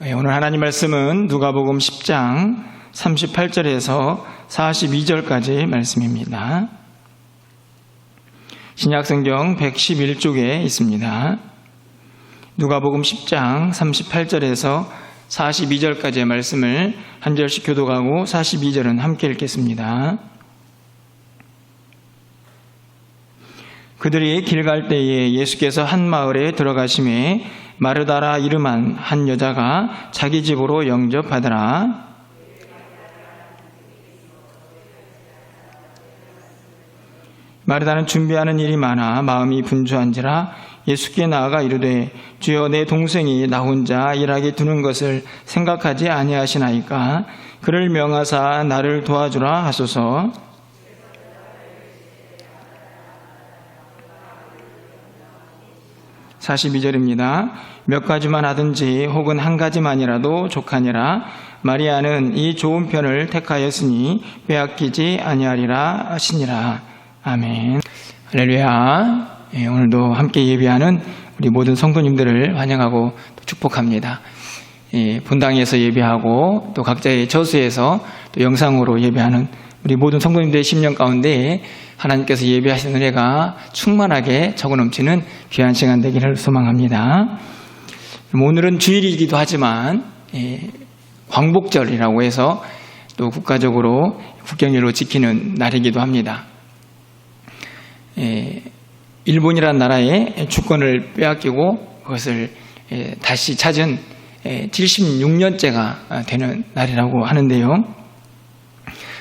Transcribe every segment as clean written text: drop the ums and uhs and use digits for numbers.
오늘 하나님 말씀은 누가복음 10장 38절에서 42절까지 말씀입니다. 신약성경 111쪽에 있습니다. 누가복음 10장 38절에서 42절까지의 말씀을 한 절씩 교독하고 42절은 함께 읽겠습니다. 그들이 길 갈 때에 예수께서 한 마을에 들어가심에 마르다라 이름한 한 여자가 자기 집으로 영접하더라. 마르다는 준비하는 일이 많아 마음이 분주한지라 예수께 나아가 이르되 주여 내 동생이 나 혼자 일하게 두는 것을 생각하지 아니하시나이까 그를 명하사 나를 도와주라 하소서. (42절입니다) 몇 가지만 하든지 혹은 한 가지만이라도 족하니라. 마리아는 이 좋은 편을 택하였으니 빼앗기지 아니하리라 하시니라. 아멘. 할렐루야. 오늘도 함께 예배하는 우리 모든 성도님들을 환영하고 축복합니다. 본당에서 예배하고 또 각자의 저수에서 또 영상으로 예배하는 우리 모든 성도님들의 심령 가운데 하나님께서 예배하시는 은혜가 충만하게 적어넘치는 귀한 시간 되기를 소망합니다. 오늘은 주일이기도 하지만 광복절이라고 해서 또 국가적으로 국경일로 지키는 날이기도 합니다. 일본이라는 나라의 주권을 빼앗기고 그것을 다시 찾은 76년째가 되는 날이라고 하는데요.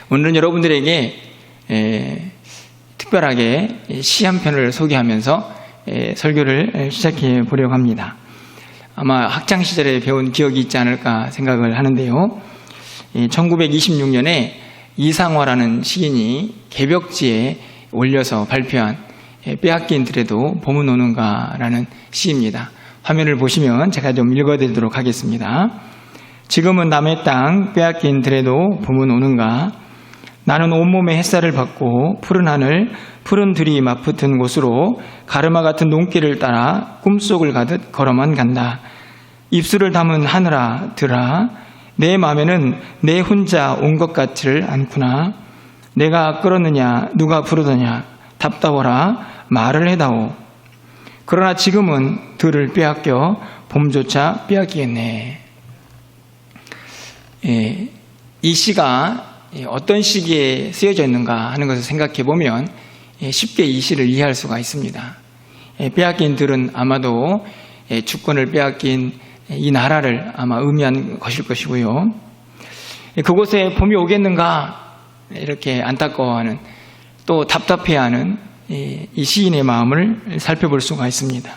오늘은 여러분들에게 특별하게 시 한 편을 소개하면서 설교를 시작해 보려고 합니다. 아마 학창시절에 배운 기억이 있지 않을까 생각을 하는데요. 1926년에 이상화라는 시인이 개벽지에 올려서 발표한 빼앗긴 들에도 봄은 오는가라는 시입니다. 화면을 보시면 제가 좀 읽어드리도록 하겠습니다. 지금은 남의 땅 빼앗긴 들에도 봄은 오는가. 나는 온몸에 햇살을 받고 푸른 하늘, 푸른 들이 맞붙은 곳으로 가르마 같은 농길을 따라 꿈속을 가듯 걸어만 간다. 입술을 담은 하늘아 들아 내 맘에는 내 혼자 온 것 같지를 않구나. 내가 끌었느냐 누가 부르더냐 답답하라 말을 해다오. 그러나 지금은 들을 빼앗겨 봄조차 빼앗기겠네. 이 시가 어떤 시기에 쓰여져 있는가 하는 것을 생각해 보면 쉽게 이 시를 이해할 수가 있습니다. 빼앗긴 들은 아마도 주권을 빼앗긴 이 나라를 아마 의미한 것일 것이고요. 그곳에 봄이 오겠는가 이렇게 안타까워하는 또 답답해하는 이 시인의 마음을 살펴볼 수가 있습니다.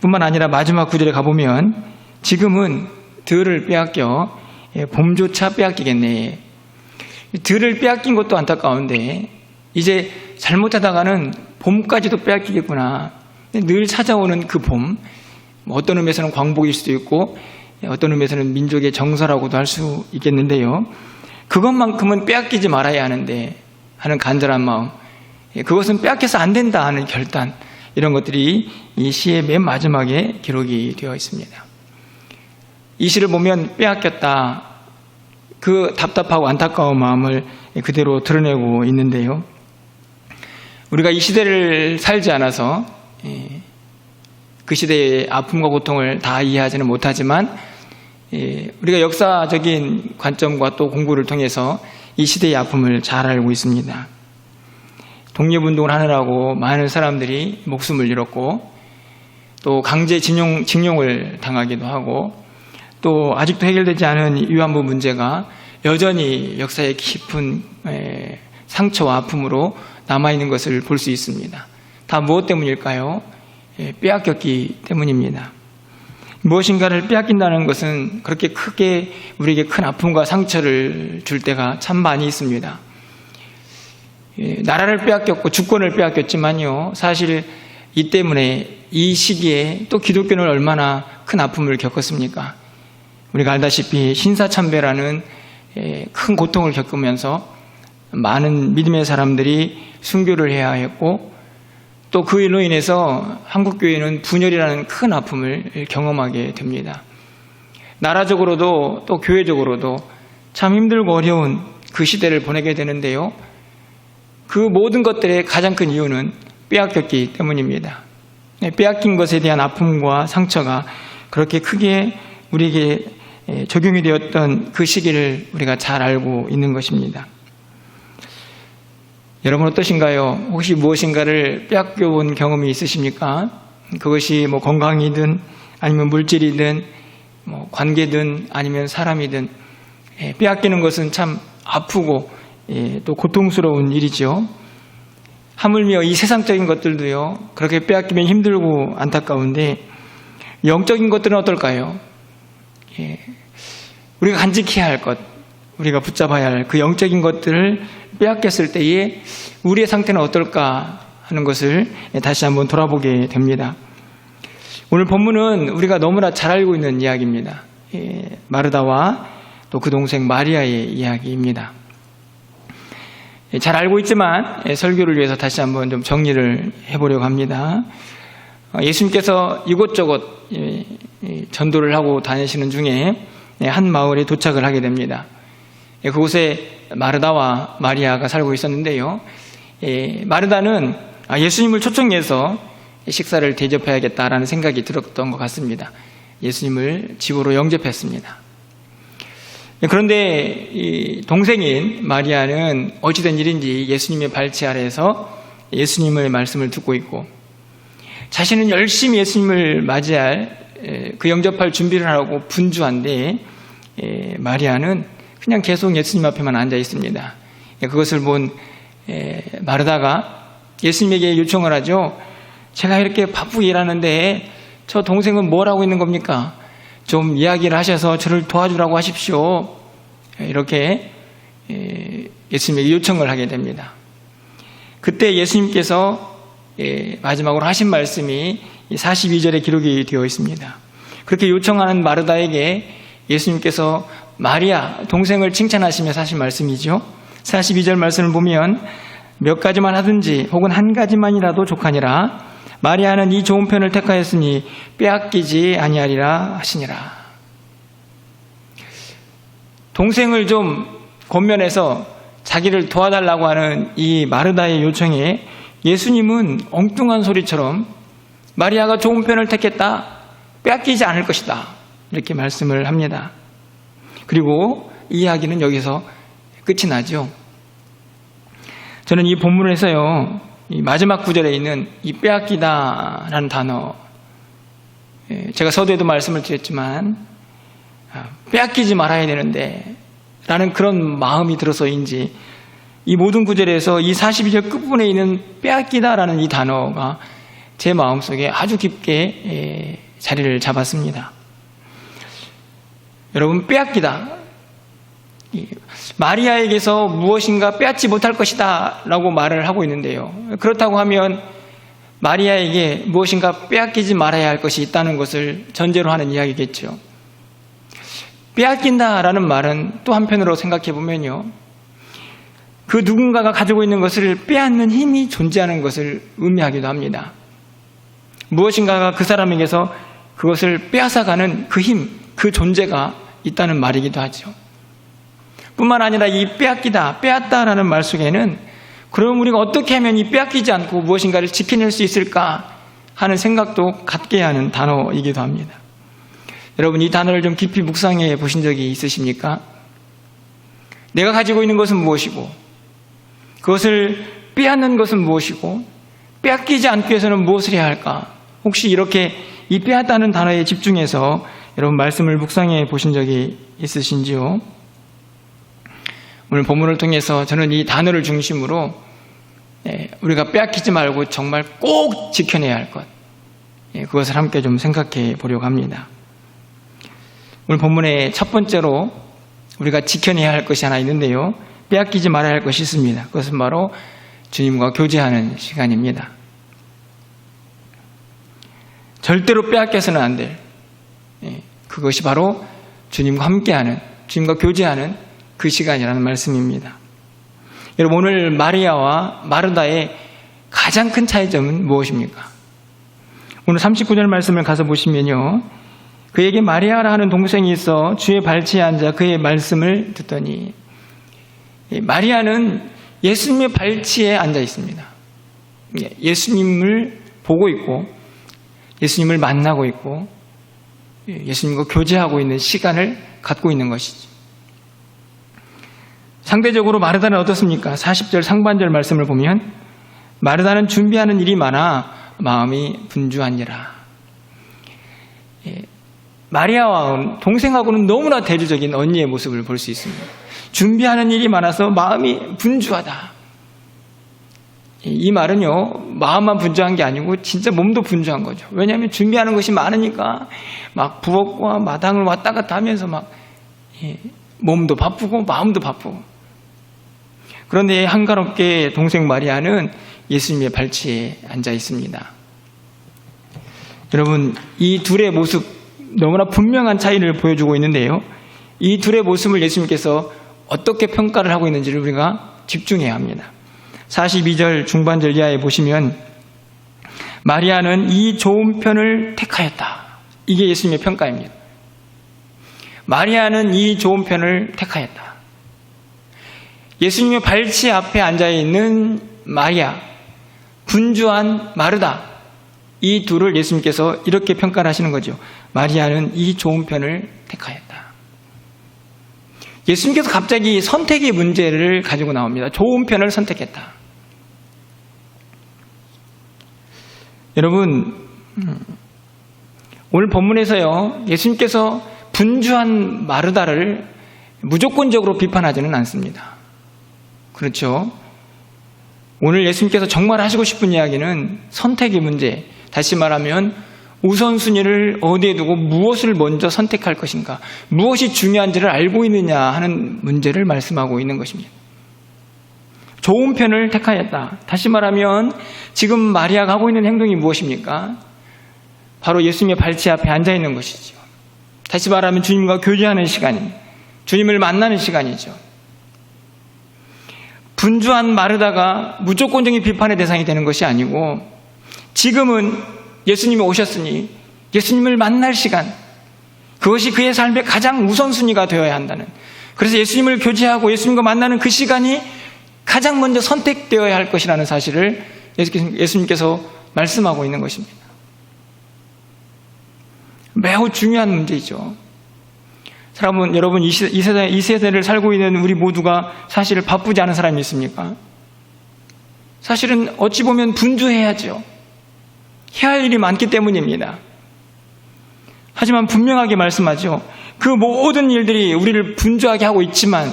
뿐만 아니라 마지막 구절에 가보면 지금은 들을 빼앗겨 봄조차 빼앗기겠네. 들을 빼앗긴 것도 안타까운데 이제 잘못하다가는 봄까지도 빼앗기겠구나. 늘 찾아오는 그 봄, 어떤 의미에서는 광복일 수도 있고 어떤 의미에서는 민족의 정서라고도 할 수 있겠는데요. 그것만큼은 빼앗기지 말아야 하는데 하는 간절한 마음, 그것은 빼앗겨서 안 된다 하는 결단, 이런 것들이 이 시의 맨 마지막에 기록이 되어 있습니다. 이 시를 보면 빼앗겼다, 그 답답하고 안타까운 마음을 그대로 드러내고 있는데요. 우리가 이 시대를 살지 않아서 그 시대의 아픔과 고통을 다 이해하지는 못하지만 우리가 역사적인 관점과 또 공부를 통해서 이 시대의 아픔을 잘 알고 있습니다. 독립운동을 하느라고 많은 사람들이 목숨을 잃었고 또 강제 징용을 당하기도 하고 또 아직도 해결되지 않은 위안부 문제가 여전히 역사의 깊은 상처와 아픔으로 남아있는 것을 볼 수 있습니다. 다 무엇 때문일까요? 빼앗겼기 때문입니다. 무엇인가를 빼앗긴다는 것은 그렇게 크게 우리에게 큰 아픔과 상처를 줄 때가 참 많이 있습니다. 나라를 빼앗겼고 주권을 빼앗겼지만요, 사실 이 때문에 이 시기에 또 기독교는 얼마나 큰 아픔을 겪었습니까? 우리가 알다시피 신사참배라는 큰 고통을 겪으면서 많은 믿음의 사람들이 순교를 해야 했고 또 그 일로 인해서 한국교회는 분열이라는 큰 아픔을 경험하게 됩니다. 나라적으로도 또 교회적으로도 참 힘들고 어려운 그 시대를 보내게 되는데요. 그 모든 것들의 가장 큰 이유는 빼앗겼기 때문입니다. 빼앗긴 것에 대한 아픔과 상처가 그렇게 크게 우리에게 적용이 되었던 그 시기를 우리가 잘 알고 있는 것입니다. 여러분 어떠신가요? 혹시 무엇인가를 빼앗겨본 경험이 있으십니까? 그것이 건강이든 아니면 물질이든 관계든 아니면 사람이든 빼앗기는 것은 참 아프고 또 고통스러운 일이죠. 하물며 이 세상적인 것들도요, 그렇게 빼앗기면 힘들고 안타까운데 영적인 것들은 어떨까요? 우리가 간직해야 할 것, 우리가 붙잡아야 할 그 영적인 것들을 빼앗겼을 때에 우리의 상태는 어떨까 하는 것을 다시 한번 돌아보게 됩니다. 오늘 본문은 우리가 너무나 잘 알고 있는 이야기입니다. 마르다와 또 그 동생 마리아의 이야기입니다. 잘 알고 있지만 설교를 위해서 다시 한번 좀 정리를 해보려고 합니다. 예수님께서 이곳저곳 전도를 하고 다니시는 중에 한 마을에 도착을 하게 됩니다. 그곳에 마르다와 마리아가 살고 있었는데요. 마르다는 예수님을 초청해서 식사를 대접해야겠다라는 생각이 들었던 것 같습니다. 예수님을 집으로 영접했습니다. 그런데 이 동생인 마리아는 어찌된 일인지 예수님의 발치 아래에서 예수님의 말씀을 듣고 있고 자신은 열심히 예수님을 맞이할 그 영접할 준비를 하고 분주한데 마리아는 그냥 계속 예수님 앞에만 앉아 있습니다. 그것을 본 마르다가 예수님에게 요청을 하죠. 제가 이렇게 바쁘게 일하는데 저 동생은 뭘 하고 있는 겁니까? 좀 이야기를 하셔서 저를 도와주라고 하십시오. 이렇게 예수님에게 요청을 하게 됩니다. 그때 예수님께서 마지막으로 하신 말씀이 42절에 기록이 되어 있습니다. 그렇게 요청하는 마르다에게 예수님께서 마리아 동생을 칭찬하시면서 하신 말씀이죠. 42절 말씀을 보면 몇 가지만 하든지 혹은 한 가지만이라도 족하니라. 마리아는 이 좋은 편을 택하였으니 빼앗기지 아니하리라 하시니라. 동생을 좀 권면해서 자기를 도와달라고 하는 이 마르다의 요청에 예수님은 엉뚱한 소리처럼 마리아가 좋은 편을 택했다, 빼앗기지 않을 것이다, 이렇게 말씀을 합니다. 그리고 이 이야기는 여기서 끝이 나죠. 저는 이 본문에서요, 이 마지막 구절에 있는 이 빼앗기다라는 단어, 제가 서두에도 말씀을 드렸지만 빼앗기지 말아야 되는데 라는 그런 마음이 들어서인지 이 모든 구절에서 이 42절 끝부분에 있는 빼앗기다라는 이 단어가 제 마음속에 아주 깊게 자리를 잡았습니다. 여러분, 빼앗기다, 마리아에게서 무엇인가 빼앗지 못할 것이다 라고 말을 하고 있는데요. 그렇다고 하면 마리아에게 무엇인가 빼앗기지 말아야 할 것이 있다는 것을 전제로 하는 이야기겠죠. 빼앗긴다라는 말은 또 한편으로 생각해 보면요, 그 누군가가 가지고 있는 것을 빼앗는 힘이 존재하는 것을 의미하기도 합니다. 무엇인가가 그 사람에게서 그것을 빼앗아가는 그 힘, 그 존재가 있다는 말이기도 하죠. 뿐만 아니라 이 빼앗기다, 빼앗다라는 말 속에는 그럼 우리가 어떻게 하면 이 빼앗기지 않고 무엇인가를 지켜낼 수 있을까 하는 생각도 갖게 하는 단어이기도 합니다. 여러분, 이 단어를 좀 깊이 묵상해 보신 적이 있으십니까? 내가 가지고 있는 것은 무엇이고 그것을 빼앗는 것은 무엇이고 빼앗기지 않기 위해서는 무엇을 해야 할까? 혹시 이렇게 이 빼앗다는 단어에 집중해서 여러분 말씀을 묵상해 보신 적이 있으신지요? 오늘 본문을 통해서 저는 이 단어를 중심으로 우리가 빼앗기지 말고 정말 꼭 지켜내야 할 것, 그것을 함께 좀 생각해 보려고 합니다. 오늘 본문의 첫 번째로 우리가 지켜내야 할 것이 하나 있는데요, 빼앗기지 말아야 할 것이 있습니다. 그것은 바로 주님과 교제하는 시간입니다. 절대로 빼앗겨서는 안 될, 그것이 바로 주님과 함께하는, 주님과 교제하는 그 시간이라는 말씀입니다. 여러분, 오늘 마리아와 마르다의 가장 큰 차이점은 무엇입니까? 오늘 39절 말씀을 가서 보시면요, 그에게 마리아라 하는 동생이 있어 주의 발치에 앉아 그의 말씀을 듣더니, 마리아는 예수님의 발치에 앉아 있습니다. 예수님을 보고 있고 예수님을 만나고 있고 예수님과 교제하고 있는 시간을 갖고 있는 것이죠. 상대적으로 마르다는 어떻습니까? 40절 상반절 말씀을 보면 마르다는 준비하는 일이 많아 마음이 분주하니라. 마리아와 동생하고는 너무나 대조적인 언니의 모습을 볼 수 있습니다. 준비하는 일이 많아서 마음이 분주하다. 이 말은요, 마음만 분주한 게 아니고 진짜 몸도 분주한 거죠. 왜냐하면 준비하는 것이 많으니까 막 부엌과 마당을 왔다 갔다 하면서 막 몸도 바쁘고 마음도 바쁘고. 그런데 한가롭게 동생 마리아는 예수님의 발치에 앉아 있습니다. 여러분, 이 둘의 모습 너무나 분명한 차이를 보여주고 있는데요, 이 둘의 모습을 예수님께서 어떻게 평가를 하고 있는지를 우리가 집중해야 합니다. 42절 중반절 이하에 보시면 마리아는 이 좋은 편을 택하였다. 이게 예수님의 평가입니다. 마리아는 이 좋은 편을 택하였다. 예수님의 발치 앞에 앉아있는 마리아, 분주한 마르다, 이 둘을 예수님께서 이렇게 평가를 하시는 거죠. 마리아는 이 좋은 편을 택하였다. 예수님께서 갑자기 선택의 문제를 가지고 나옵니다. 좋은 편을 선택했다. 여러분, 오늘 본문에서요, 예수님께서 분주한 마르다를 무조건적으로 비판하지는 않습니다. 그렇죠? 오늘 예수님께서 정말 하시고 싶은 이야기는 선택의 문제, 다시 말하면 우선순위를 어디에 두고 무엇을 먼저 선택할 것인가, 무엇이 중요한지를 알고 있느냐 하는 문제를 말씀하고 있는 것입니다. 좋은 편을 택하였다. 다시 말하면 지금 마리아가 하고 있는 행동이 무엇입니까? 바로 예수님의 발치 앞에 앉아 있는 것이죠. 다시 말하면 주님과 교제하는 시간입니다. 주님을 만나는 시간이죠. 분주한 마르다가 무조건적인 비판의 대상이 되는 것이 아니고, 지금은 예수님이 오셨으니 예수님을 만날 시간, 그것이 그의 삶의 가장 우선순위가 되어야 한다는, 그래서 예수님을 교제하고 예수님과 만나는 그 시간이 가장 먼저 선택되어야 할 것이라는 사실을 예수님께서 말씀하고 있는 것입니다. 매우 중요한 문제이죠. 여러분, 이 세대를 살고 있는 우리 모두가 사실 바쁘지 않은 사람이 있습니까? 사실은 어찌 보면 분주해야죠. 해야 할 일이 많기 때문입니다. 하지만 분명하게 말씀하죠. 그 모든 일들이 우리를 분주하게 하고 있지만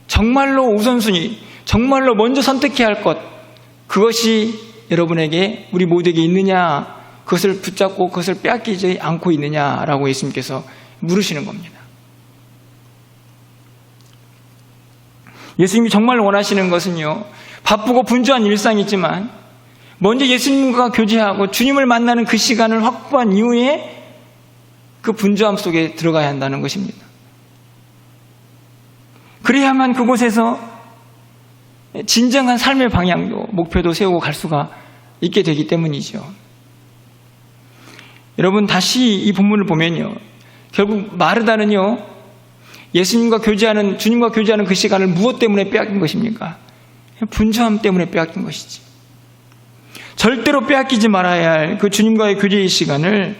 정말로 우선순위, 정말로 먼저 선택해야 할 것, 그것이 여러분에게, 우리 모두에게 있느냐, 그것을 붙잡고 그것을 빼앗기지 않고 있느냐라고 예수님께서 물으시는 겁니다. 예수님이 정말 원하시는 것은요, 바쁘고 분주한 일상이지만 먼저 예수님과 교제하고 주님을 만나는 그 시간을 확보한 이후에 그 분주함 속에 들어가야 한다는 것입니다. 그래야만 그곳에서 진정한 삶의 방향도, 목표도 세우고 갈 수가 있게 되기 때문이죠. 여러분, 다시 이 본문을 보면요, 결국 마르다는요, 예수님과 교제하는, 주님과 교제하는 그 시간을 무엇 때문에 빼앗긴 것입니까? 분주함 때문에 빼앗긴 것이지. 절대로 빼앗기지 말아야 할 그 주님과의 교제의 시간을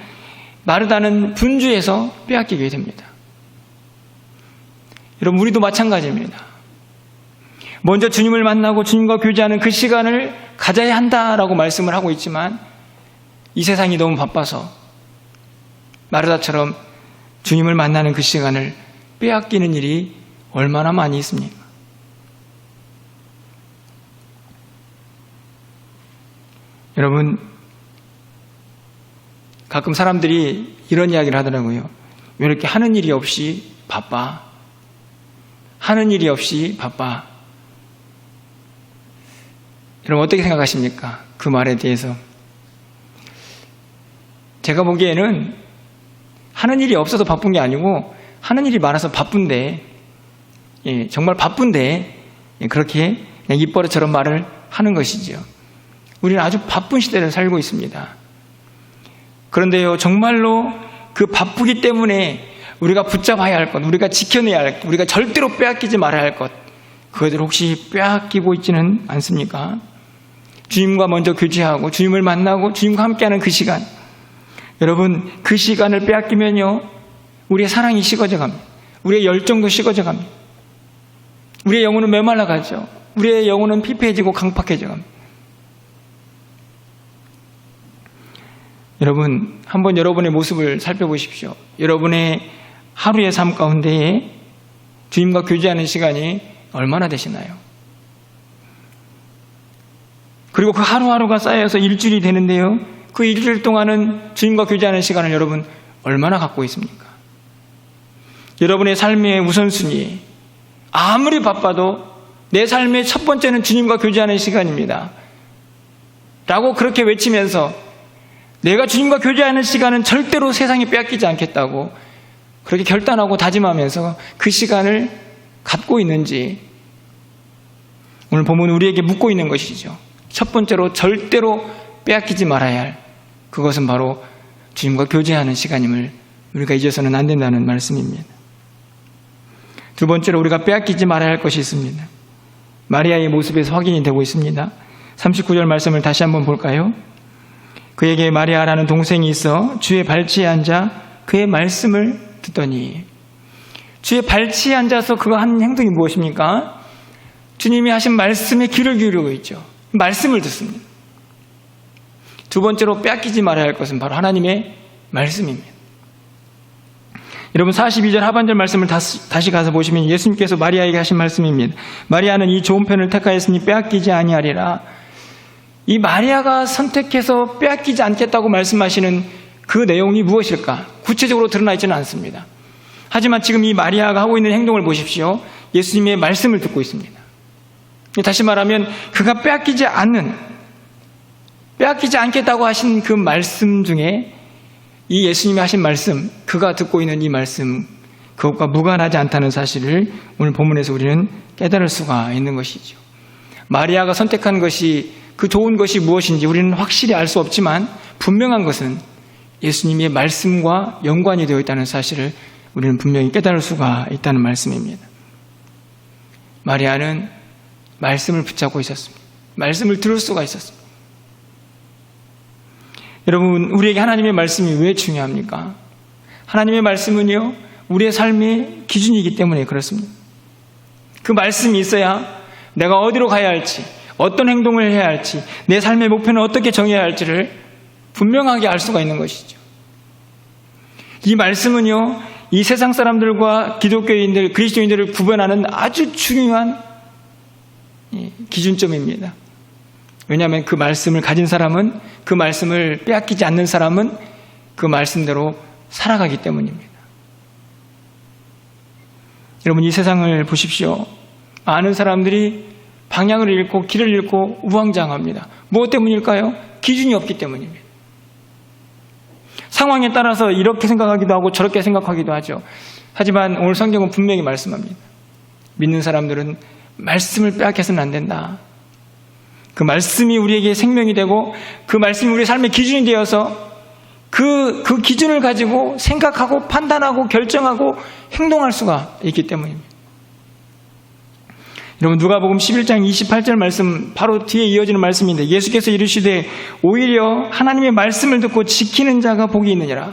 마르다는 분주해서 빼앗기게 됩니다. 여러분, 우리도 마찬가지입니다. 먼저 주님을 만나고 주님과 교제하는 그 시간을 가져야 한다라고 말씀을 하고 있지만 이 세상이 너무 바빠서 마르다처럼 주님을 만나는 그 시간을 빼앗기는 일이 얼마나 많이 있습니까? 여러분, 가끔 사람들이 이런 이야기를 하더라고요. 왜 이렇게 하는 일이 없이 바빠? 하는 일이 없이 바빠. 여러분, 어떻게 생각하십니까? 그 말에 대해서. 제가 보기에는 하는 일이 없어서 바쁜 게 아니고 하는 일이 많아서 바쁜데, 정말 바쁜데 그렇게 그냥 입버릇처럼 말을 하는 것이죠. 우리는 아주 바쁜 시대를 살고 있습니다. 그런데요, 정말로 그 바쁘기 때문에 우리가 붙잡아야 할 것, 우리가 지켜내야 할 것, 우리가 절대로 빼앗기지 말아야 할 것, 그것을 혹시 빼앗기고 있지는 않습니까? 주님과 먼저 교제하고 주님을 만나고 주님과 함께하는 그 시간, 여러분 그 시간을 빼앗기면요 우리의 사랑이 식어져 갑니다. 우리의 열정도 식어져 갑니다. 우리의 영혼은 메말라가죠. 우리의 영혼은 피폐해지고 강팍해져 갑니다. 여러분 한번 여러분의 모습을 살펴보십시오. 여러분의 하루의 삶 가운데에 주님과 교제하는 시간이 얼마나 되시나요? 그리고 그 하루하루가 쌓여서 일주일이 되는데요, 그 일주일 동안은 주님과 교제하는 시간을 여러분 얼마나 갖고 있습니까? 여러분의 삶의 우선순위, 아무리 바빠도 내 삶의 첫 번째는 주님과 교제하는 시간입니다 라고 그렇게 외치면서 내가 주님과 교제하는 시간은 절대로 세상에 빼앗기지 않겠다고 그렇게 결단하고 다짐하면서 그 시간을 갖고 있는지, 오늘 본문은 우리에게 묻고 있는 것이죠. 첫 번째로 절대로 빼앗기지 말아야 할 그것은 바로 주님과 교제하는 시간임을 우리가 잊어서는 안 된다는 말씀입니다. 두 번째로 우리가 빼앗기지 말아야 할 것이 있습니다. 마리아의 모습에서 확인이 되고 있습니다. 39절 말씀을 다시 한번 볼까요? 그에게 마리아라는 동생이 있어 주의 발치에 앉아 그의 말씀을 듣더니, 주의 발치에 앉아서 그가 한 행동이 무엇입니까? 주님이 하신 말씀에 귀를 기울이고 있죠. 말씀을 듣습니다. 두 번째로 빼앗기지 말아야 할 것은 바로 하나님의 말씀입니다. 여러분 42절 하반절 말씀을 다시 가서 보시면 예수님께서 마리아에게 하신 말씀입니다. 마리아는 이 좋은 편을 택하였으니 빼앗기지 아니하리라. 이 마리아가 선택해서 빼앗기지 않겠다고 말씀하시는 그 내용이 무엇일까? 구체적으로 드러나 있지는 않습니다. 하지만 지금 이 마리아가 하고 있는 행동을 보십시오. 예수님의 말씀을 듣고 있습니다. 다시 말하면 그가 빼앗기지 않겠다고 하신 그 말씀 중에 이 예수님이 하신 말씀, 그가 듣고 있는 이 말씀, 그것과 무관하지 않다는 사실을 오늘 본문에서 우리는 깨달을 수가 있는 것이죠. 마리아가 선택한 것이, 그 좋은 것이 무엇인지 우리는 확실히 알 수 없지만 분명한 것은 예수님의 말씀과 연관이 되어 있다는 사실을 우리는 분명히 깨달을 수가 있다는 말씀입니다. 마리아는 말씀을 붙잡고 있었습니다. 말씀을 들을 수가 있었습니다. 여러분, 우리에게 하나님의 말씀이 왜 중요합니까? 하나님의 말씀은요, 우리의 삶의 기준이기 때문에 그렇습니다. 그 말씀이 있어야 내가 어디로 가야 할지, 어떤 행동을 해야 할지, 내 삶의 목표는 어떻게 정해야 할지를 분명하게 알 수가 있는 것이죠. 이 말씀은요, 이 세상 사람들과 기독교인들, 그리스도인들을 구분하는 아주 중요한 기준점입니다. 왜냐하면 그 말씀을 가진 사람은, 그 말씀을 빼앗기지 않는 사람은 그 말씀대로 살아가기 때문입니다. 여러분, 이 세상을 보십시오. 많은 사람들이 방향을 잃고 길을 잃고 우왕좌왕합니다. 무엇 때문일까요? 기준이 없기 때문입니다. 상황에 따라서 이렇게 생각하기도 하고 저렇게 생각하기도 하죠. 하지만 오늘 성경은 분명히 말씀합니다. 믿는 사람들은 말씀을 빼앗겨서는 안 된다. 그 말씀이 우리에게 생명이 되고 그 말씀이 우리의 삶의 기준이 되어서 그 기준을 가지고 생각하고 판단하고 결정하고 행동할 수가 있기 때문입니다. 여러분, 누가복음 11장 28절 말씀, 바로 뒤에 이어지는 말씀인데, 예수께서 이르시되 오히려 하나님의 말씀을 듣고 지키는 자가 복이 있느니라.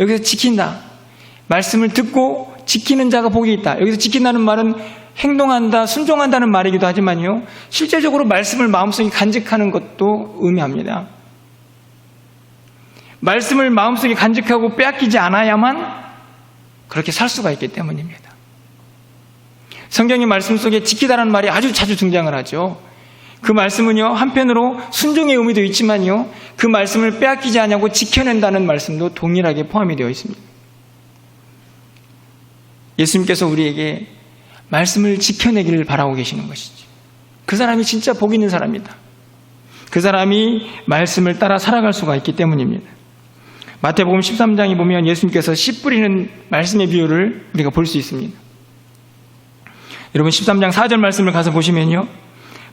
여기서 지킨다, 말씀을 듣고 지키는 자가 복이 있다. 여기서 지킨다는 말은 행동한다, 순종한다는 말이기도 하지만요, 실제적으로 말씀을 마음속에 간직하는 것도 의미합니다. 말씀을 마음속에 간직하고 빼앗기지 않아야만 그렇게 살 수가 있기 때문입니다. 성경의 말씀 속에 지키다라는 말이 아주 자주 등장을 하죠. 그 말씀은요, 한편으로 순종의 의미도 있지만요, 그 말씀을 빼앗기지 않냐고 지켜낸다는 말씀도 동일하게 포함이 되어 있습니다. 예수님께서 우리에게 말씀을 지켜내기를 바라고 계시는 것이죠. 그 사람이 진짜 복 있는 사람이다. 그 사람이 말씀을 따라 살아갈 수가 있기 때문입니다. 마태복음 13장에 보면 예수님께서 씨 뿌리는 말씀의 비유를 우리가 볼 수 있습니다. 여러분, 13장 4절 말씀을 가서 보시면요,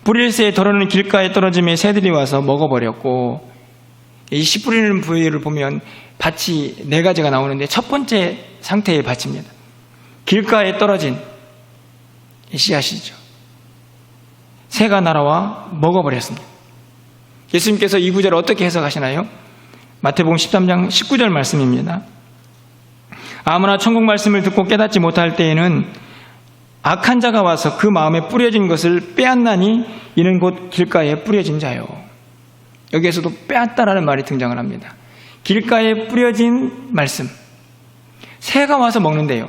뿌릴 새에 덜어는 길가에 떨어짐에 새들이 와서 먹어버렸고, 이 씨 뿌리는 부위를 보면 밭이 4가지가 나오는데 첫 번째 상태의 밭입니다. 길가에 떨어진 씨앗이죠. 새가 날아와 먹어버렸습니다. 예수님께서 이 구절을 어떻게 해석하시나요? 마태복음 13장 19절 말씀입니다. 아무나 천국 말씀을 듣고 깨닫지 못할 때에는 악한 자가 와서 그 마음에 뿌려진 것을 빼앗나니 이는 곧 길가에 뿌려진 자요. 여기에서도 빼앗다라는 말이 등장을 합니다. 길가에 뿌려진 말씀. 새가 와서 먹는데요.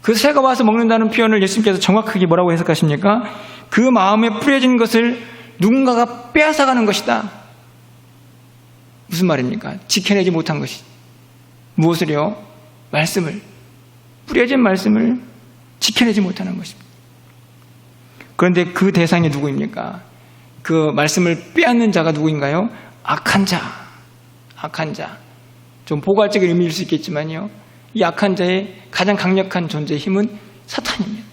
그 새가 와서 먹는다는 표현을 예수님께서 정확하게 뭐라고 해석하십니까? 그 마음에 뿌려진 것을 누군가가 빼앗아가는 것이다. 무슨 말입니까? 지켜내지 못한 것이. 무엇을요? 말씀을. 뿌려진 말씀을 지켜내지 못하는 것입니다. 그런데 그 대상이 누구입니까? 그 말씀을 빼앗는 자가 누구인가요? 악한 자. 악한 자. 좀 포괄적인 의미일 수 있겠지만요. 이 악한 자의 가장 강력한 존재의 힘은 사탄입니다.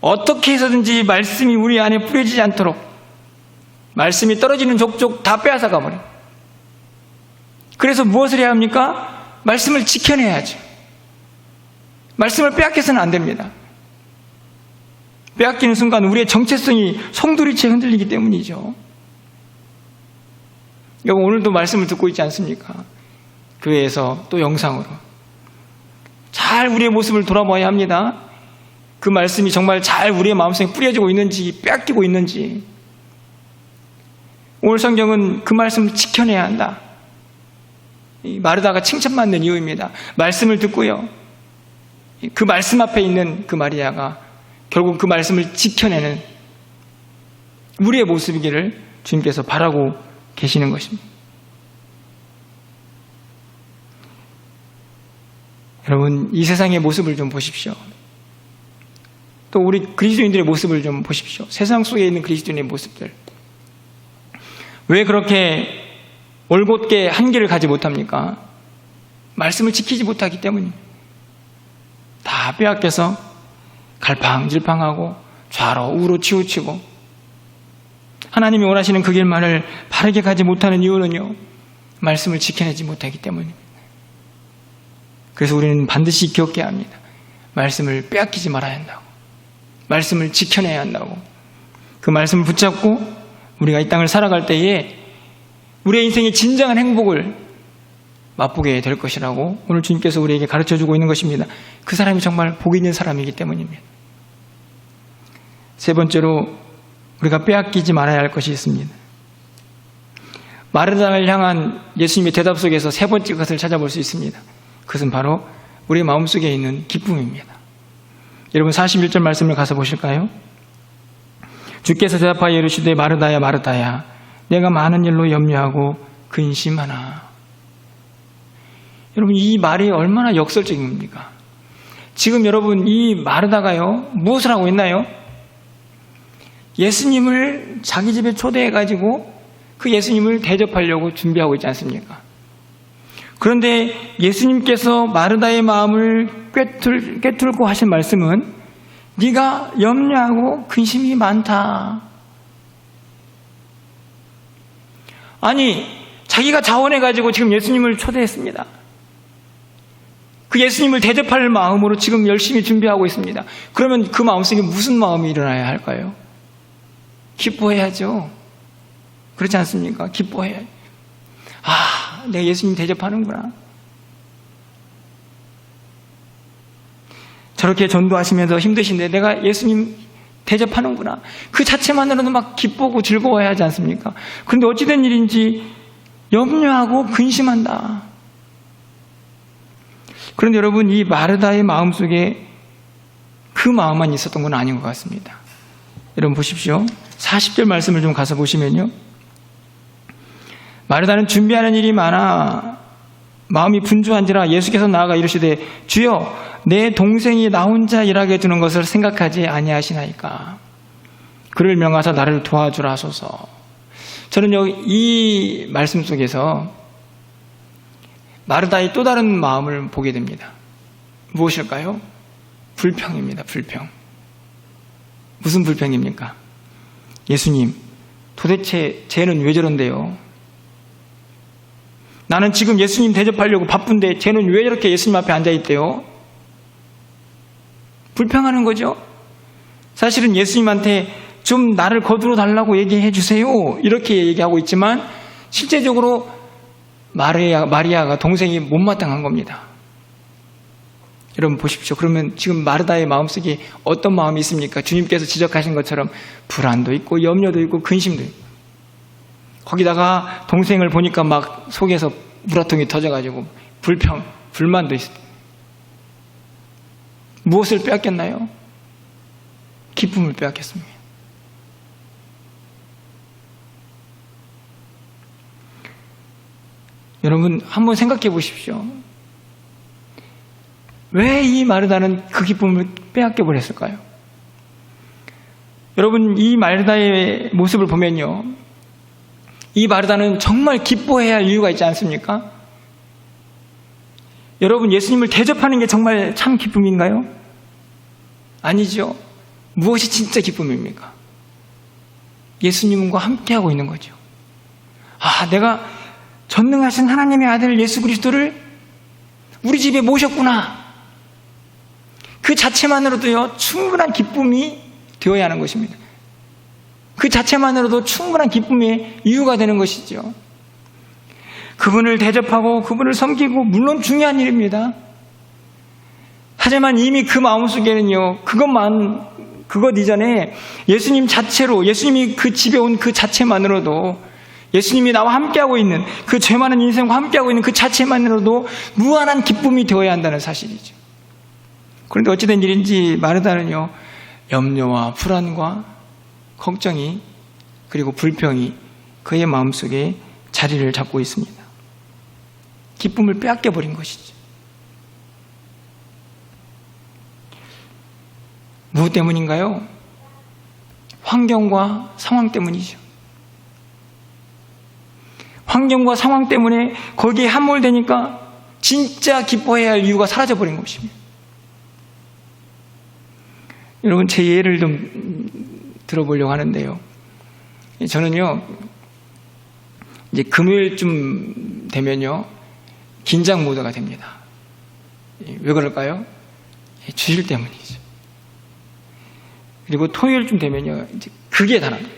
어떻게 해서든지 말씀이 우리 안에 뿌려지지 않도록 말씀이 떨어지는 족족 다 빼앗아가 버려요. 그래서 무엇을 해야 합니까? 말씀을 지켜내야죠. 말씀을 빼앗겨서는 안 됩니다. 빼앗기는 순간 우리의 정체성이 송두리째 흔들리기 때문이죠. 여러분 오늘도 말씀을 듣고 있지 않습니까? 교회에서 또 영상으로 잘 우리의 모습을 돌아봐야 합니다. 그 말씀이 정말 잘 우리의 마음속에 뿌려지고 있는지 빼앗기고 있는지. 오늘 성경은 그 말씀을 지켜내야 한다. 마르다가 칭찬받는 이유입니다. 말씀을 듣고요. 그 말씀 앞에 있는 그 마리아가 결국 그 말씀을 지켜내는 우리의 모습이기를 주님께서 바라고 계시는 것입니다. 여러분 이 세상의 모습을 좀 보십시오. 또 우리 그리스도인들의 모습을 좀 보십시오. 세상 속에 있는 그리스도인의 모습들. 왜 그렇게 올곧게 한계를 가지 못합니까? 말씀을 지키지 못하기 때문입니다. 다 빼앗겨서 갈팡질팡하고 좌로 우로 치우치고 하나님이 원하시는 그 길만을 바르게 가지 못하는 이유는요. 말씀을 지켜내지 못하기 때문입니다. 그래서 우리는 반드시 기억해야 합니다. 말씀을 빼앗기지 말아야 한다고. 말씀을 지켜내야 한다고. 그 말씀을 붙잡고 우리가 이 땅을 살아갈 때에 우리의 인생의 진정한 행복을 맛보게 될 것이라고 오늘 주님께서 우리에게 가르쳐주고 있는 것입니다. 그 사람이 정말 복 있는 사람이기 때문입니다. 세 번째로 우리가 빼앗기지 말아야 할 것이 있습니다. 마르다를 향한 예수님의 대답 속에서 세 번째 것을 찾아볼 수 있습니다. 그것은 바로 우리 마음속에 있는 기쁨입니다. 여러분 41절 말씀을 가서 보실까요? 주께서 대답하여 이르시되 마르다야 마르다야 내가 많은 일로 염려하고 근심하나. 여러분 이 말이 얼마나 역설적입니까? 지금 여러분 이 마르다가요 무엇을 하고 있나요? 예수님을 자기 집에 초대해가지고 그 예수님을 대접하려고 준비하고 있지 않습니까? 그런데 예수님께서 마르다의 마음을 꿰뚫고 하신 말씀은 네가 염려하고 근심이 많다. 아니 자기가 자원해가지고 지금 예수님을 초대했습니다. 그 예수님을 대접할 마음으로 지금 열심히 준비하고 있습니다. 그러면 그 마음속에 무슨 마음이 일어나야 할까요? 기뻐해야죠. 그렇지 않습니까? 기뻐해야죠. 아, 내가 예수님 대접하는구나. 저렇게 전도하시면서 힘드신데 내가 예수님 대접하는구나. 그 자체만으로도 막 기쁘고 즐거워야 하지 않습니까? 그런데 어찌된 일인지 염려하고 근심한다. 그런데 여러분 이 마르다의 마음속에 그 마음만 있었던 건 아닌 것 같습니다. 여러분 보십시오. 40절 말씀을 좀 가서 보시면요. 마르다는 준비하는 일이 많아 마음이 분주한지라 예수께서 나아가 이르시되 주여 내 동생이 나 혼자 일하게 두는 것을 생각하지 아니하시나이까. 그를 명하사 나를 도와주라 하소서. 저는 여기 이 말씀 속에서 마르다의 또 다른 마음을 보게 됩니다. 무엇일까요? 불평입니다. 불평. 무슨 불평입니까? 예수님, 도대체 쟤는 왜 저런데요? 나는 지금 예수님 대접하려고 바쁜데 쟤는 왜 이렇게 예수님 앞에 앉아있대요? 불평하는 거죠. 사실은 예수님한테 좀 나를 거두어 달라고 얘기해 주세요, 이렇게 얘기하고 있지만 실제적으로 마리아가 동생이 못마땅한 겁니다. 여러분 보십시오. 그러면 지금 마르다의 마음속에 어떤 마음이 있습니까? 주님께서 지적하신 것처럼 불안도 있고 염려도 있고 근심도 있고, 거기다가 동생을 보니까 막 속에서 우라통이 터져가지고 불만도 있습니다. 무엇을 빼앗겼나요? 기쁨을 빼앗겼습니다. 여러분 한번 생각해 보십시오. 왜 이 마르다는 그 기쁨을 빼앗겨 버렸을까요? 여러분 이 마르다의 모습을 보면요, 이 마르다는 정말 기뻐해야 할 이유가 있지 않습니까? 여러분 예수님을 대접하는 게 정말 참 기쁨인가요? 아니죠. 무엇이 진짜 기쁨입니까? 예수님과 함께하고 있는 거죠. 내가 전능하신 하나님의 아들 예수 그리스도를 우리 집에 모셨구나. 그 자체만으로도요, 충분한 기쁨이 되어야 하는 것입니다. 그 자체만으로도 충분한 기쁨의 이유가 되는 것이죠. 그분을 대접하고 그분을 섬기고 물론 중요한 일입니다. 하지만 이미 그 마음속에는요, 그것 이전에 예수님 자체로, 예수님이 그 집에 온 그 자체만으로도, 예수님이 나와 함께하고 있는 그 죄 많은 인생과 함께하고 있는 그 자체만으로도 무한한 기쁨이 되어야 한다는 사실이죠. 그런데 어찌된 일인지 마르다는요, 염려와 불안과 걱정이 그리고 불평이 그의 마음속에 자리를 잡고 있습니다. 기쁨을 빼앗겨버린 것이죠. 무엇 때문인가요? 환경과 상황 때문이죠. 환경과 상황 때문에 거기에 함몰되니까 진짜 기뻐해야 할 이유가 사라져버린 것입니다. 여러분 제 예를 좀 들어보려고 하는데요. 저는요, 이제 금요일쯤 되면요, 긴장 모드가 됩니다. 왜 그럴까요? 주일 때문이죠. 그리고 토요일쯤 되면요, 이제 그게 달합니다.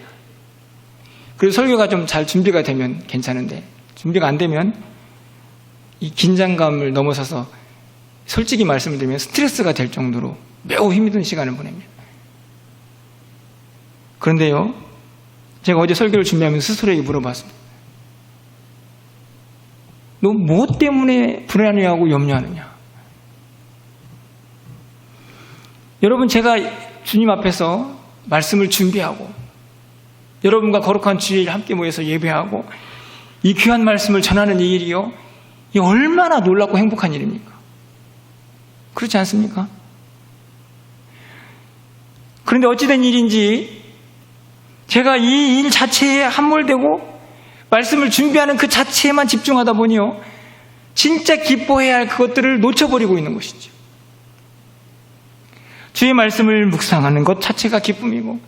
그리고 설교가 좀 잘 준비가 되면 괜찮은데, 준비가 안 되면 이 긴장감을 넘어서서 솔직히 말씀드리면 스트레스가 될 정도로 매우 힘든 시간을 보냅니다. 그런데요, 제가 어제 설교를 준비하면서 스스로에게 물어봤습니다. 너 무엇 때문에 불안해하고 염려하느냐? 여러분, 제가 주님 앞에서 말씀을 준비하고 여러분과 거룩한 주일 함께 모여서 예배하고 이 귀한 말씀을 전하는 이 일이요, 이 얼마나 놀랍고 행복한 일입니까? 그렇지 않습니까? 그런데 어찌된 일인지 제가 이 일 자체에 함몰되고 말씀을 준비하는 그 자체에만 집중하다 보니요, 진짜 기뻐해야 할 그것들을 놓쳐버리고 있는 것이죠. 주의 말씀을 묵상하는 것 자체가 기쁨이고,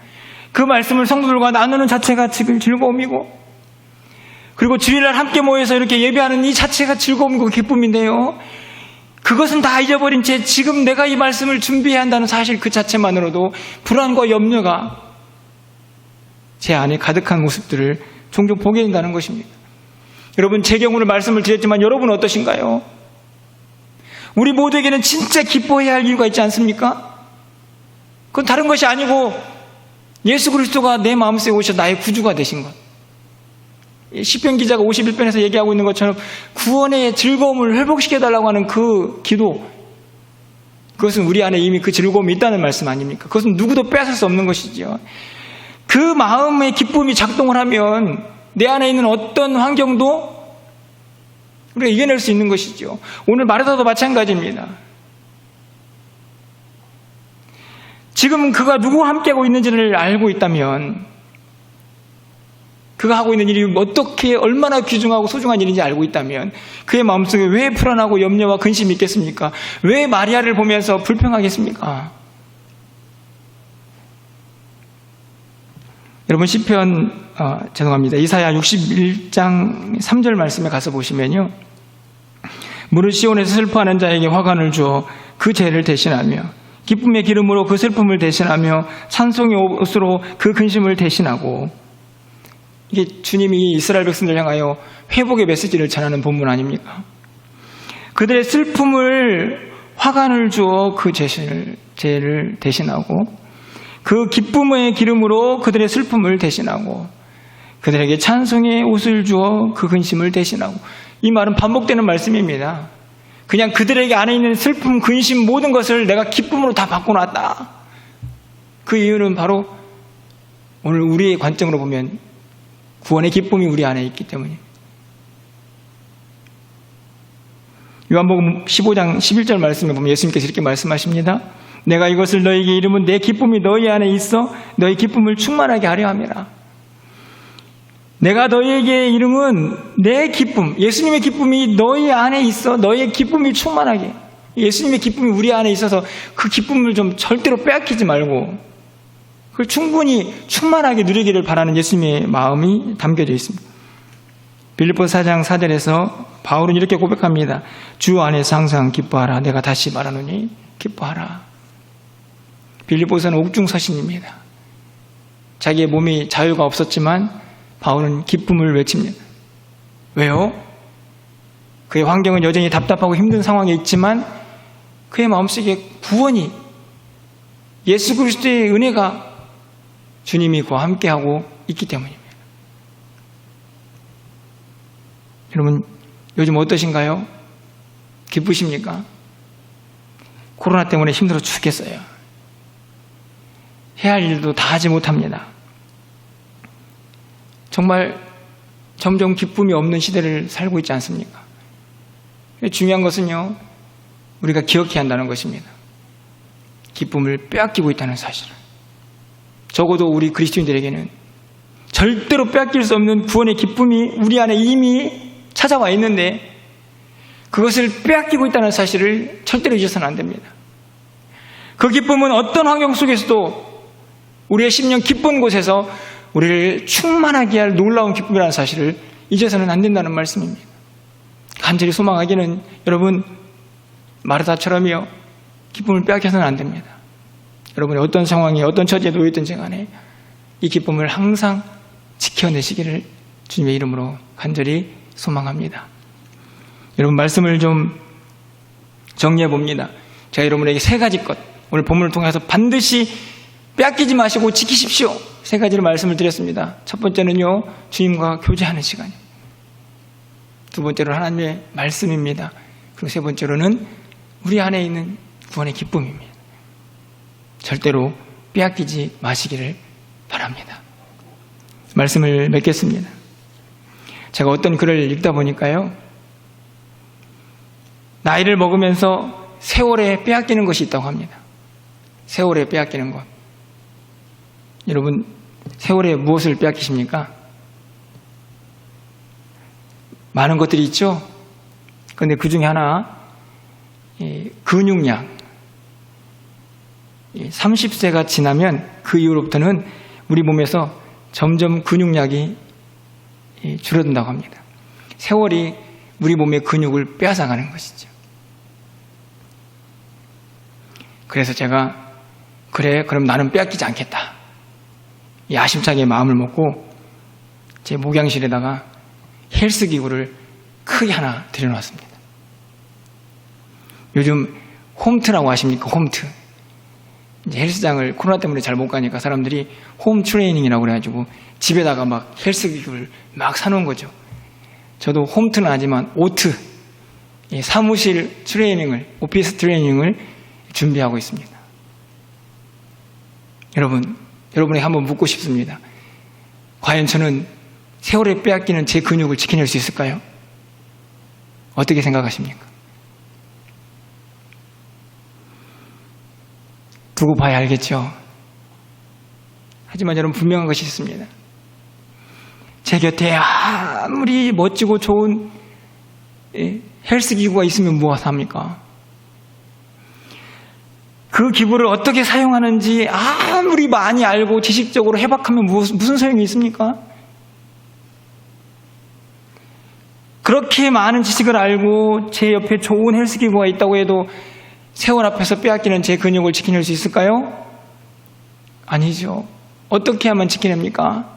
그 말씀을 성도들과 나누는 자체가 즐거움이고, 그리고 주일날 함께 모여서 이렇게 예배하는 이 자체가 즐거움이고 기쁨인데요, 그것은 다 잊어버린 채 지금 내가 이 말씀을 준비해야 한다는 사실 그 자체만으로도 불안과 염려가 제 안에 가득한 모습들을 종종 보게 된다는 것입니다. 여러분, 제 경우는 말씀을 드렸지만 여러분은 어떠신가요? 우리 모두에게는 진짜 기뻐해야 할 이유가 있지 않습니까? 그건 다른 것이 아니고 예수 그리스도가 내 마음속에 오셔 나의 구주가 되신 것. 시편 기자가 51편에서 얘기하고 있는 것처럼 구원의 즐거움을 회복시켜달라고 하는 그 기도, 그것은 우리 안에 이미 그 즐거움이 있다는 말씀 아닙니까? 그것은 누구도 빼앗을 수 없는 것이죠. 그 마음의 기쁨이 작동을 하면 내 안에 있는 어떤 환경도 우리가 이겨낼 수 있는 것이죠. 오늘 마르다도 마찬가지입니다. 지금 그가 누구와 함께하고 있는지를 알고 있다면, 그가 하고 있는 일이 어떻게 얼마나 귀중하고 소중한 일인지 알고 있다면 그의 마음속에 왜 불안하고 염려와 근심이 있겠습니까? 왜 마리아를 보면서 불평하겠습니까? 여러분 시편 이사야 61장 3절 말씀에 가서 보시면요, 무릇 시온에서 슬퍼하는 자에게 화관을 주어 그 죄를 대신하며 기쁨의 기름으로 그 슬픔을 대신하며 찬송의 옷으로 그 근심을 대신하고. 이게 주님이 이스라엘 백성들 향하여 회복의 메시지를 전하는 본문 아닙니까? 그들의 슬픔을 화관을 주어 그 죄를 대신하고, 그 기쁨의 기름으로 그들의 슬픔을 대신하고, 그들에게 찬송의 옷을 주어 그 근심을 대신하고. 이 말은 반복되는 말씀입니다. 그냥 그들에게 안에 있는 슬픔, 근심 모든 것을 내가 기쁨으로 다 바꿔놨다. 그 이유는 바로 오늘 우리의 관점으로 보면 구원의 기쁨이 우리 안에 있기 때문입니다. 요한복음 15장 11절 말씀에 보면 예수님께서 이렇게 말씀하십니다. 내가 이것을 너에게 이름은 내 기쁨이 너희 안에 있어 너희 기쁨을 충만하게 하려 함이라. 내가 너희에게 이름은 내 기쁨, 예수님의 기쁨이 너희 안에 있어 너희의 기쁨이 충만하게. 예수님의 기쁨이 우리 안에 있어서 그 기쁨을 좀 절대로 빼앗기지 말고 그걸 충분히 충만하게 누리기를 바라는 예수님의 마음이 담겨져 있습니다. 빌립보서 4장 4절에서 바울은 이렇게 고백합니다. 주 안에서 항상 기뻐하라. 내가 다시 말하노니 기뻐하라. 빌립보서는 옥중서신입니다. 자기의 몸이 자유가 없었지만 바울은 기쁨을 외칩니다. 왜요? 그의 환경은 여전히 답답하고 힘든 상황에 있지만 그의 마음속에 구원이, 예수 그리스도의 은혜가 주님이 그와 함께하고 있기 때문입니다. 여러분 요즘 어떠신가요? 기쁘십니까? 코로나 때문에 힘들어 죽겠어요. 해야 할 일도 다 하지 못합니다. 정말 점점 기쁨이 없는 시대를 살고 있지 않습니까? 중요한 것은요, 우리가 기억해야 한다는 것입니다. 기쁨을 빼앗기고 있다는 사실을. 적어도 우리 그리스도인들에게는 절대로 빼앗길 수 없는 구원의 기쁨이 우리 안에 이미 찾아와 있는데 그것을 빼앗기고 있다는 사실을 절대로 잊어서는 안 됩니다. 그 기쁨은 어떤 환경 속에서도 우리의 심령 깊은 곳에서 우리를 충만하게 할 놀라운 기쁨이라는 사실을 잊어서는 안 된다는 말씀입니다. 간절히 소망하기는 여러분 마르다처럼요, 기쁨을 빼앗겨서는 안 됩니다. 여러분이 어떤 상황에 어떤 처지에 놓여있든지 간에 이 기쁨을 항상 지켜내시기를 주님의 이름으로 간절히 소망합니다. 여러분 말씀을 좀 정리해 봅니다. 제가 여러분에게 세 가지 것, 오늘 본문을 통해서 반드시 빼앗기지 마시고 지키십시오. 세 가지를 말씀을 드렸습니다. 첫 번째는요, 주님과 교제하는 시간입니다. 두 번째로는 하나님의 말씀입니다. 그리고 세 번째로는 우리 안에 있는 구원의 기쁨입니다. 절대로 빼앗기지 마시기를 바랍니다. 말씀을 맺겠습니다. 제가 어떤 글을 읽다 보니까요, 나이를 먹으면서 세월에 빼앗기는 것이 있다고 합니다. 세월에 빼앗기는 것. 여러분 세월에 무엇을 빼앗기십니까? 많은 것들이 있죠. 그런데 그 중에 하나, 근육량. 30세가 지나면 그 이후로부터는 우리 몸에서 점점 근육량이 줄어든다고 합니다. 세월이 우리 몸의 근육을 빼앗아가는 것이죠. 그래서 제가 그래, 그럼 나는 빼앗기지 않겠다. 이 아심차게 마음을 먹고 제 목양실에다가 헬스기구를 크게 하나 들여놨습니다. 요즘 홈트라고 아십니까? 홈트. 이제 헬스장을 코로나 때문에 잘 못 가니까 사람들이 홈 트레이닝이라고 그래가지고 집에다가 막 헬스기구를 막 사놓은 거죠. 저도 홈트는 하지만 오트, 사무실 트레이닝을, 오피스 트레이닝을 준비하고 있습니다. 여러분에게 한번 묻고 싶습니다. 과연 저는 세월에 빼앗기는 제 근육을 지켜낼 수 있을까요? 어떻게 생각하십니까? 두고 봐야 알겠죠. 하지만 여러분 분명한 것이 있습니다. 제 곁에 아무리 멋지고 좋은 헬스기구가 있으면 무엇 합니까? 그 기부를 어떻게 사용하는지 아무리 많이 알고 지식적으로 해박하면 무슨 소용이 있습니까? 그렇게 많은 지식을 알고 제 옆에 좋은 헬스기구가 있다고 해도 세월 앞에서 빼앗기는 제 근육을 지켜낼 수 있을까요? 아니죠. 어떻게 하면 지켜냅니까?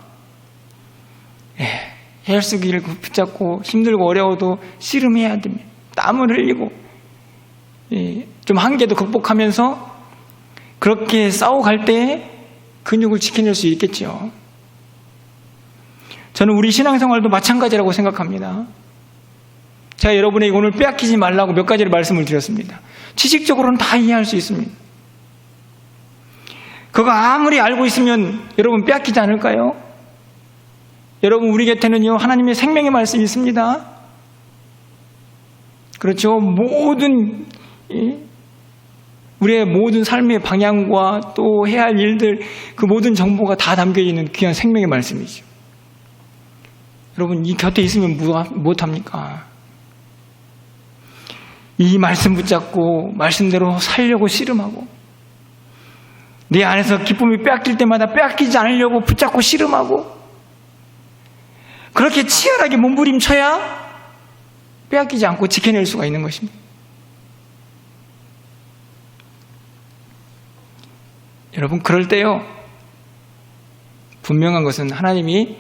헬스기를 붙잡고 힘들고 어려워도 씨름해야 됩니다. 땀을 흘리고 좀 한계도 극복하면서 그렇게 싸워갈 때 근육을 지켜낼 수 있겠죠. 저는 우리 신앙생활도 마찬가지라고 생각합니다. 제가 여러분에게 오늘 빼앗기지 말라고 몇 가지를 말씀을 드렸습니다. 지식적으로는 다 이해할 수 있습니다. 그거 아무리 알고 있으면 여러분 빼앗기지 않을까요? 여러분, 우리 곁에는요 하나님의 생명의 말씀이 있습니다. 그렇죠. 우리의 모든 삶의 방향과 또 해야 할 일들, 그 모든 정보가 다 담겨 있는 귀한 생명의 말씀이죠. 여러분, 이 곁에 있으면 무엇합니까? 이 말씀 붙잡고 말씀대로 살려고 씨름하고, 내 안에서 기쁨이 빼앗길 때마다 빼앗기지 않으려고 붙잡고 씨름하고, 그렇게 치열하게 몸부림쳐야 빼앗기지 않고 지켜낼 수가 있는 것입니다. 여러분, 그럴 때요 분명한 것은 하나님이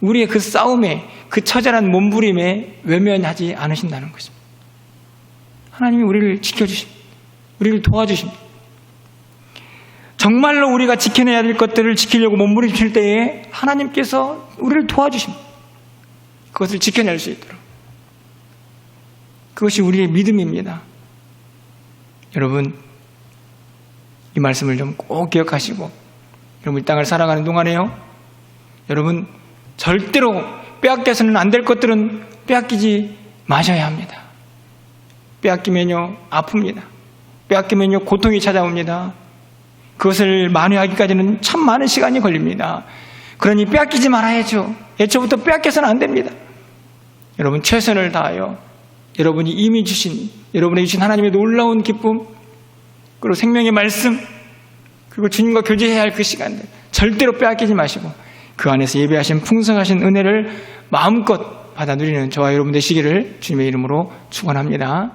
우리의 그 싸움에, 그 처절한 몸부림에 외면하지 않으신다는 것입니다. 하나님이 우리를 지켜주십니다. 우리를 도와주십니다. 정말로 우리가 지켜내야 될 것들을 지키려고 몸부림칠 때에 하나님께서 우리를 도와주십니다. 그것을 지켜낼 수 있도록. 그것이 우리의 믿음입니다. 여러분, 이 말씀을 좀 꼭 기억하시고, 여러분 이 땅을 살아가는 동안에요 여러분 절대로 빼앗겨서는 안 될 것들은 빼앗기지 마셔야 합니다. 빼앗기면요 아픕니다. 빼앗기면요 고통이 찾아옵니다. 그것을 만회하기까지는 참 많은 시간이 걸립니다. 그러니 빼앗기지 말아야죠. 애초부터 빼앗겨서는 안 됩니다. 여러분, 최선을 다하여 여러분이 이미 여러분에게 주신 하나님의 놀라운 기쁨, 그리고 생명의 말씀, 그리고 주님과 교제해야 할 그 시간들 절대로 빼앗기지 마시고 그 안에서 예배하신 풍성하신 은혜를 마음껏 받아 누리는 저와 여러분 되시기를 주님의 이름으로 축원합니다.